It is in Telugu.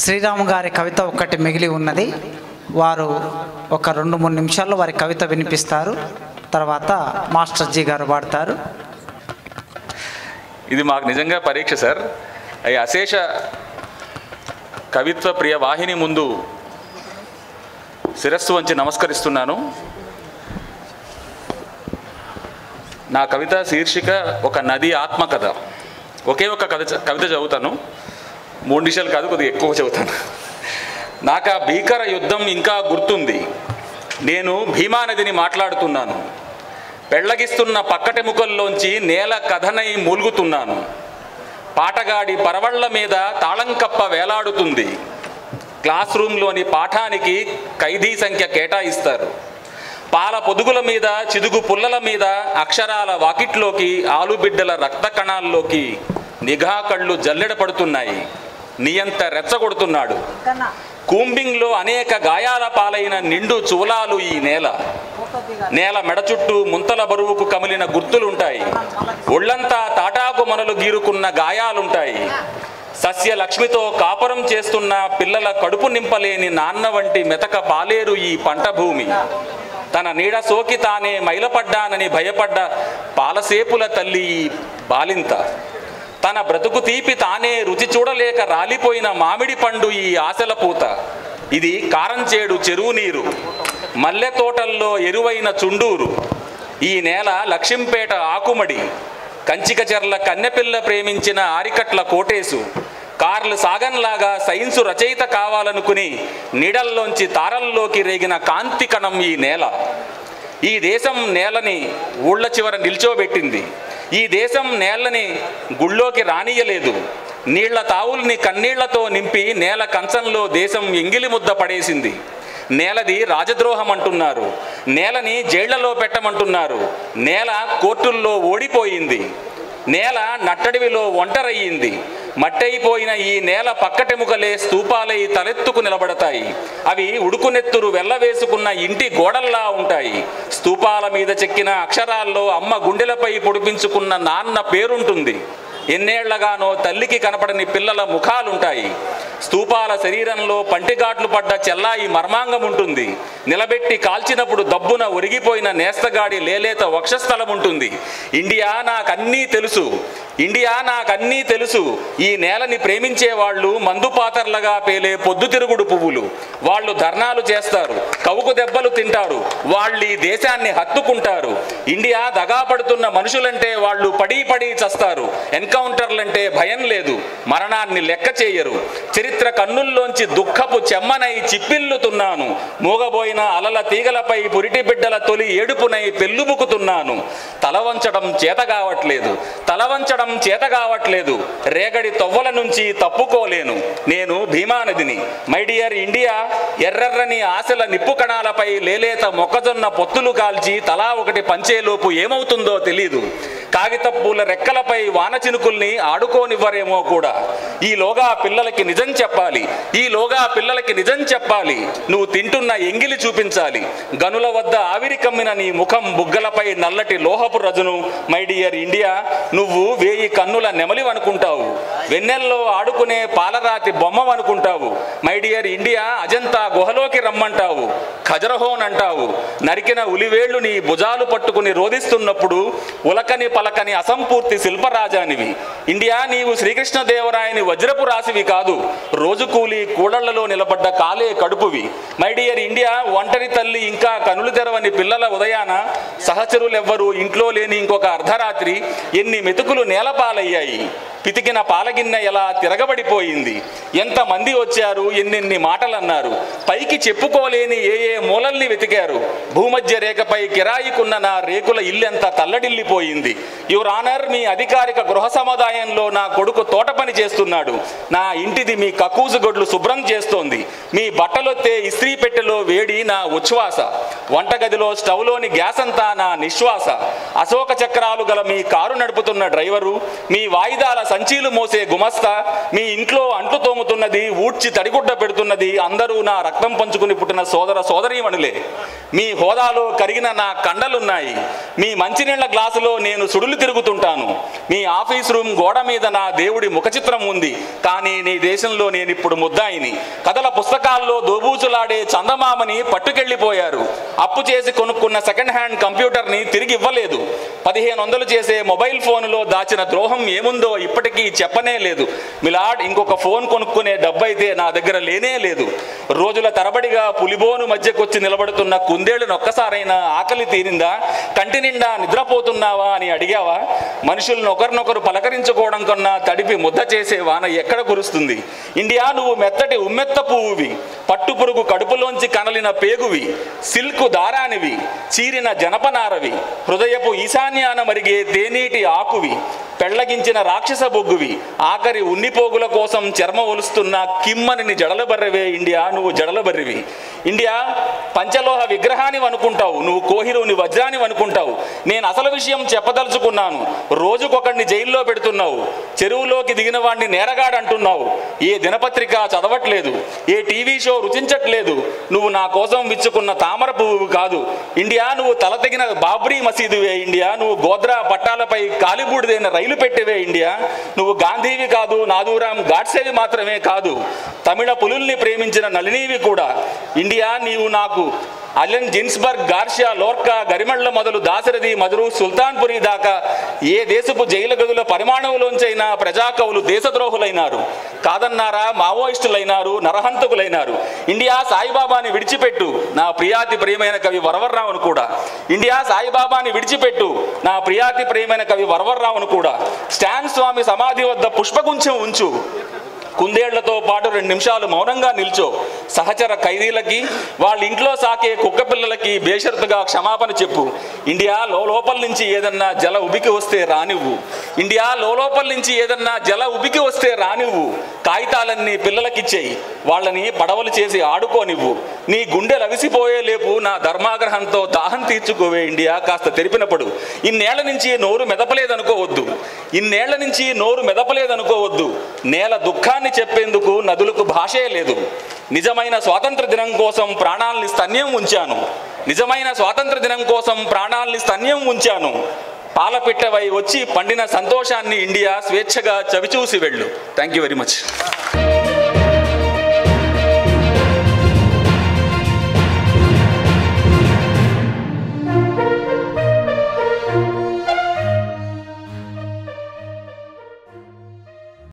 శ్రీరాము గారి కవిత ఒక్కటి మిగిలి ఉన్నది. వారు ఒక 2-3 నిమిషాల్లో వారి కవిత వినిపిస్తారు. తర్వాత మాస్టర్ జీ గారు పాడతారు. ఇది మాకు నిజంగా పరీక్ష సార్. ఈ అశేష కవిత్వ ప్రియ వాహిని ముందు శిరస్సు వంచి నమస్కరిస్తున్నాను. నా కవిత శీర్షిక ఒక నది ఆత్మకథ. ఒకే ఒక కవిత చదువుతాను. 3 నిమిషాలు కాదు, కొద్దిగా ఎక్కువ చదువుతాను. నాకు ఆ భీకర యుద్ధం ఇంకా గుర్తుంది. నేను భీమానదిని మాట్లాడుతున్నాను. పెళ్లగిస్తున్న పక్కటెముకల్లోంచి నేల కథనై మూలుగుతున్నాను. పాటగాడి పరవళ్ల మీద తాళం కప్ప వేలాడుతుంది. క్లాస్ రూమ్లోని పాఠానికి ఖైదీ సంఖ్య కేటాయిస్తారు. పాల పొదుగుల మీద, చిదుగు పుల్లల మీద, అక్షరాల వాకిట్లోకి, ఆలుబిడ్డల రక్త కణాల్లోకి నిఘా కళ్ళు జల్లెడ పడుతున్నాయి. నియంత రెచ్చగొడుతున్నాడు. కూంబింగ్లో అనేక గాయాల పాలైన నిండు చూలాలు ఈ నేల. నేల మెడ చుట్టూ ముంతల బరువుకు కమిలిన గుర్తులుంటాయి. ఒళ్లంతా తాటాకు మనలు గీరుకున్న గాయాలుంటాయి. సస్యలక్ష్మితో కాపురం చేస్తున్న పిల్లల కడుపు నింపలేని నాన్న వంటి మెతక పాలేరు ఈ పంట భూమి. తన నీడ సోకి తానే మైలపడ్డానని భయపడ్డ పాలసేపుల తల్లి ఈ బాలింత. తన బ్రతుకు తీపి తానే రుచి చూడలేక రాలిపోయిన మామిడి పండు ఈ ఆశల పూత. ఇది కారంచేడు చెరువు నీరు, మల్లె తోటల్లో ఎరువైన చుండూరు. ఈ నేల లక్ష్మీపేట ఆకుమడి. కంచికచెర్ల కన్నెపిల్ల ప్రేమించిన ఆరికట్ల కోటేసు. కార్ల్ సాగన్లాగా సైన్సు రచయిత కావాలనుకుని నీడల్లోంచి తారల్లోకి రేగిన కాంతి కణం ఈ నేల. ఈ దేశం నేలని ఊళ్ళ చివర నిల్చోబెట్టింది. ఈ దేశం నేలని గుళ్ళోకి రానియలేదు. నీళ్ల తావుల్ని కన్నీళ్లతో నింపి నేల కంచంలో దేశం ఎంగిలి ముద్ద పడేసింది. నేలది రాజద్రోహం అంటున్నారు. నేలని జైళ్లలో పెట్టమంటున్నారు. నేల కోర్టుల్లో ఓడిపోయింది. నేల నట్టడివిలో ఒంటరయ్యింది. మట్టయిపోయిన ఈ నేల పక్కటెముకలే స్తూపాలై తలెత్తుకు నిలబడతాయి. అవి ఉడుకునెత్తురు వెళ్ళవేసుకున్న ఇంటి గోడల్లా ఉంటాయి. స్తూపాల మీద చెక్కిన అక్షరాల్లో అమ్మ గుండెలపై పొడిపించుకున్న నాన్న పేరుంటుంది. ఎన్నేళ్లగానో తల్లికి కనపడని పిల్లల ముఖాలుంటాయి. స్తూపాల శరీరంలో పంటిగాట్లు పడ్డ చెల్లాయి మర్మాంగం ఉంటుంది. నిలబెట్టి కాల్చినప్పుడు దబ్బున ఒరిగిపోయిన నేస్తగాడి లేలేత వక్షస్థలం ఉంటుంది. ఇండియా నాకన్నీ తెలుసు, ఇండియా నాకన్నీ తెలుసు. ఈ నేలని ప్రేమించే వాళ్ళు మందుపాతర్లగా పేలే పొద్దుతిరుగుడు పువ్వులు. వాళ్ళు ధర్నాలు చేస్తారు, కవుకు దెబ్బలు తింటారు, వాళ్ళు ఈ దేశాన్ని హత్తుకుంటారు. ఇండియా దగాపడుతున్న మనుషులంటే వాళ్ళు పడి పడి చస్తారు. ఎన్కౌంటర్లంటే భయం లేదు, మరణాన్ని లెక్క చేయరు. చరిత్ర కన్నుల్లోంచి దుఃఖపు చెమ్మనై చిప్పిల్లుతున్నాను. మూగబోయిన అలల తీగలపై పురిటి బిడ్డల తొలి ఏడుపునై పెళ్ళుబుకుతున్నాను. తలవంచడం చేత కావట్లేదు, తలవంచడం చేత కావట్లేదు. రేగడి తొవ్వల నుంచి తప్పుకోలేను. నేను భీమానదిని. మై డియర్ ఇండియా, ఎర్రెర్రని ఆశల నిప్పు కణాలపై లేలేత మొక్కజొన్న పొత్తులు కాల్చి తలా ఒకటి పంచేలోపు ఏమవుతుందో తెలీదు. కాగితప్పూల రెక్కలపై వాన చినుకుల్ని ఆడుకోనివ్వరేమో కూడా. ఈలోగా పిల్లలకి నిజం చెప్పాలి, ఈలోగా పిల్లలకి నిజం చెప్పాలి. నువ్వు తింటున్న ఎంగిలి చూపించాలి. గనుల వద్ద ఆవిరి కమ్మిన నీ ముఖం బుగ్గలపై నల్లటి లోహపు రజును. మై డియర్ ఇండియా, నువ్వు 1000 కన్నుల నెమలివనుకుంటావు. వెన్నెల్లో ఆడుకునే పాలరాతి బొమ్మవనుకుంటావు. మై డియర్ ఇండియా, అజంతా గుహలోకి రమ్మంటావు. ఖజరహోన్ అంటావు. నరికిన ఉలివేళ్లు నీ భుజాలు పట్టుకుని రోధిస్తున్నప్పుడు ఉలకని పలకని అసంపూర్తి శిల్పరాజానివి. ఇండియా, నీవు శ్రీకృష్ణదేవరాయని వజ్రపు రాశివి కాదు, రోజు కూలి కూడళ్లలో నిలబడ్డ కాలే కడుపువి. మై డియర్ ఇండియా, ఒంటరి తల్లి ఇంకా కనులు తెరవని పిల్లల ఉదయాన, సహచరులెవ్వరూ ఇంట్లో లేని ఇంకొక అర్ధరాత్రి ఎన్ని మెతుకులు నేలపాలయ్యాయి. పితికిన పాలగిన్నె ఎలా తిరగబడిపోయింది. ఎంతమంది వచ్చారు, ఎన్నెన్ని మాటలన్నారు. పైకి చెప్పుకోలేని ఏ మూలల్ని వెతికారు. భూమధ్య రేఖపై కిరాయికున్న నా రేకుల ఇల్లెంత తల్లడిల్లిపోయింది. యువర్ ఆనర్, మీ అధికారిక గృహ సముదాయంలో నా కొడుకు తోట పని చేస్తున్నాడు. నా ఇంటిది మీ కక్కూసు గొడ్లు శుభ్రం చేస్తోంది. మీ బట్టలొత్తే ఇస్త్రీ పెట్టెలో వేడి నా ఉచ్ఛ్వాస. వంటగదిలో స్టవ్లోని గ్యాస్ అంతా నా నిశ్వాస. అశోక చక్రాలు గల మీ కారు నడుపుతున్న డ్రైవరు, మీ వాయిదాల సంచీలు మోసే గుమస్తా, మీ ఇంట్లో అంట్లు తోముతున్నది, ఊడ్చి తడిగుడ్డ పెడుతున్నది అందరూ నా రక్తం పంచుకుని పుట్టిన సోదర సోదరీమణులే. మీ హోదాలో కరిగిన నా కండలున్నాయి, మీ మంచినీళ్ల గ్లాసులో నేను సుడులు తిరుగుతుంటాను, మీ ఆఫీస్ రూమ్ గోడ మీద నా దేవుడి ముఖచిత్రం ఉంది, కానీ నీ దేశంలో నేను ఇప్పుడు ముద్దాయిని. కథల పుస్తకాల్లో దోబూచులాడే చందమామని పట్టుకెళ్ళిపోయారు, అప్పు చేసి కొనుక్కున్న సెకండ్ హ్యాండ్ కంప్యూటర్ని తిరిగి ఇవ్వలేదు, 1500 చేసే మొబైల్ ఫోన్లో దాచిన ద్రోహం ఏముందో ఇప్పటికీ చెప్పనే లేదు. మిలాడ్, ఇంకొక ఫోన్ కొనుక్కునే డబ్బైతే నా దగ్గర లేనే లేదు. రోజుల తరబడిగా పులిబోను మధ్యకొచ్చి నిలబడుతున్న కుందేళ్ళను ఒక్కసారైనా ఆకలి తీరిందా, కంటి నిండా నిద్రపోతున్నావా అని అడిగావా? మనుషులను ఒకరినొకరు పలకరించుకోవడం కన్నా తడిపి ముద్ద చేసే వాన ఎక్కడ కురుస్తుంది? ఇండియా, నువ్వు మెత్తటి ఉమ్మెత్త పువ్వువి, పట్టుపురుగు కడుపులోంచి కనలిన పేగువి, సిల్కు దారానివి, చీరిన జనపనారవి, హృదయపు ఈశాన్యాన మరిగే తేనీటి ఆకువి, పెళ్లగించిన రాక్షస బొగ్గువి, ఆఖరి ఉన్నిపోగుల కోసం చర్మ ఒలుస్తున్న కిమ్మని జడలబర్రవే ఇండియా, నువ్వు జడలబర్రివి. ఇండియా, పంచలోహ విగ్రహాన్ని అనుకుంటావు, నువ్వు కోహిరుని వజ్రాన్ని అనుకుంటావు. నేను అసలు విషయం చెప్పదలుచుకున్నాను. రోజుకొకడిని జైల్లో పెడుతున్నావు, చెరువులోకి దిగిన వాడిని నేరగాడంటున్నావు, ఏ దినపత్రిక చదవట్లేదు, ఏ టీవీ షో రుచించట్లేదు. నువ్వు నా కోసం విచ్చుకున్న తామర పువ్వు కాదు ఇండియా, నువ్వు తల తెగిన బాబ్రీ మసీదువే ఇండియా, నువ్వు గోద్రా పట్టాలపై కాలిబూడిదైన రైలు పెట్టేవే ఇండియా, నువ్వు గాంధీవి కాదు, నాదూరాం గాడ్సేవి మాత్రమే కాదు, తమిళ పులుల్ని ప్రేమించిన నళినీవి కూడా. ఇండియా, నీవు నాకు అలెన్ జిన్స్బర్గ్, గార్షియా, లోర్కా, గరిమళ్ళ మొదలు దాశరథి, మధురు, సుల్తాన్పురి దాకా ఏ దేశపు జైలు గదుల పరిమాణంలోంచైనా ప్రజాకవులు దేశద్రోహులైనారు. కాదన్నారా, మావోయిస్టులైనారు, నరహంతకులైనారు. ఇండియా, సాయిబాబాని విడిచిపెట్టు, నా ప్రియాతి ప్రియమైన కవి వరవర్రావును కూడా. ఇండియా, సాయిబాబాని విడిచిపెట్టు, నా ప్రియాతి ప్రియమైన కవి వరవర్రావును కూడా. స్టాన్ స్వామి సమాధి వద్ద పుష్పగుంచం ఉంచు, కుందేళ్లతో పాటు 2 నిమిషాలు మౌనంగా నిల్చో. సహచర ఖైదీలకి, వాళ్ళ ఇంట్లో సాకే కుక్క పిల్లలకి బేషరతుగా క్షమాపణ చెప్పు. ఇండియా, లోపల నుంచి ఏదన్నా జల ఉబికి వస్తే రానివ్వు. ఇండియా, లోపల నుంచి ఏదన్నా జల ఉబికి వస్తే రానివ్వు. కాగితాలన్నీ పిల్లలకిచ్చేయి, వాళ్ళని పడవలు చేసి ఆడుకోనివ్వు. నీ గుండె లవిసిపోయే లేపు నా ధర్మాగ్రహంతో దాహం తీర్చుకోవే ఇండియా, కాస్త తెరిపినప్పుడు. ఇన్నేళ్ల నుంచి నోరు మెదపలేదనుకోవద్దు, ఇన్నేళ్ల నుంచి నోరు మెదపలేదనుకోవద్దు. నేల దుఃఖాన్ని చెప్పేందుకు నదులకు భాషే లేదు. నిజమైన స్వాతంత్ర దినం కోసం ప్రాణాల్ని స్తన్యం ఉంచాను, నిజమైన స్వాతంత్ర దినం కోసం ప్రాణాల్ని స్తన్యం ఉంచాను. పాలపిట్టవై వచ్చి పండిన సంతోషాన్ని ఇండియా స్వేచ్ఛగా చవిచూసి వెళ్ళు. Thank you very much.